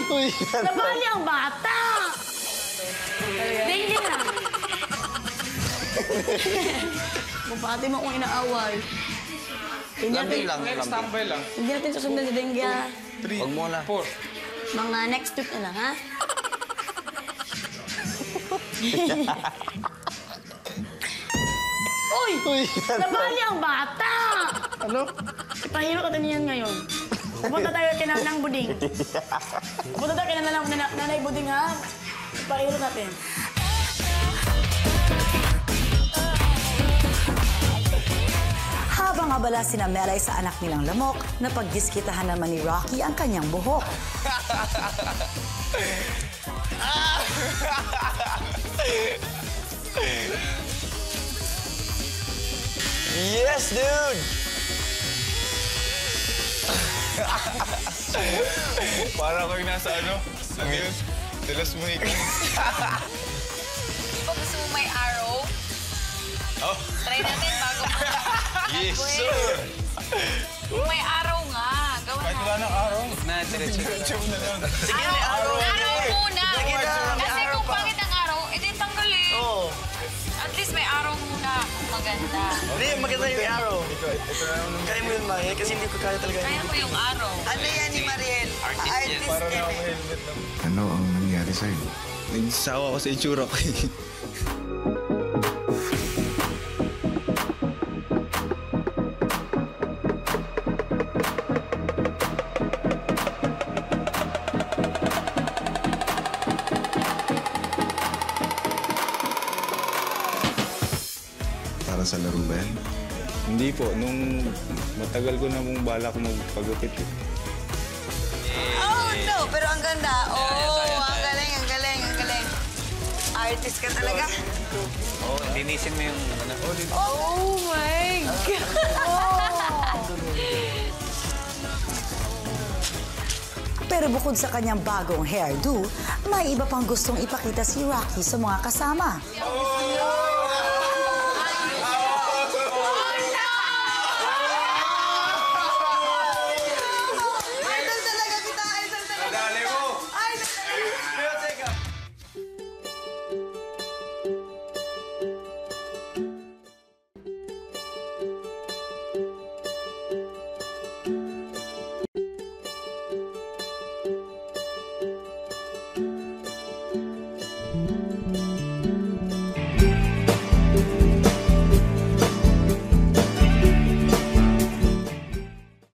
Uy! Nabali ang bata! Danger na. Kung pati mo kung inaaway. Lambing lang. Tambay lang. Hindi natin susundan si Dengya. 3, Huwag mo na. 4. Mga next week na lang, ha? Uy! Uy! Nabali ang bata! Ano? Ipahiro ka din yan ngayon. Pupunta tayo kay Nanang Buding. Pupunta tayo kay Nanay Buding, ha? Ipahiro natin. Habang abala sina Melay sa anak nilang lamok, napagdiskitahan naman ni Rocky ang kanyang buhok. Yes, dude! Para ko yung nasa ano? Ano yun? De Los Muñecos. Di ba gusto mo may arrow? Oh. Try natin bago Yes, sir! May arrow nga. Gawa Kahit wala na. ng araw. Diretso na lang. Sige, may araw. Araw muna. Sige na, may Kasi araw kung pa. pangit ang araw, edi tanggalin. Oo. At least may araw muna. Maganda. Hindi, maganda yung araw. Ito na naman. Kaya mo yun, Mariel, kasi hindi ko kaya talaga. Kaya ko yung araw. Ano yan ni Mariel? Artist Para na yan ako eh. helmet lang. Ano ang nangyari sa'yo? Nagsawa ko sa itsura ko. Para sa laro ba yan? Hindi po. Nung matagal ko na mong balak magpagupit. Oh, no! Pero ang ganda. Oh, ang galing, ang galing, ang galing. Artist ka talaga. Oo, linisin mo yung ano. Oh my God! Pero bukod sa kanyang bagong hairdo, may iba pang gustong ipakita si Rocky sa mga kasama.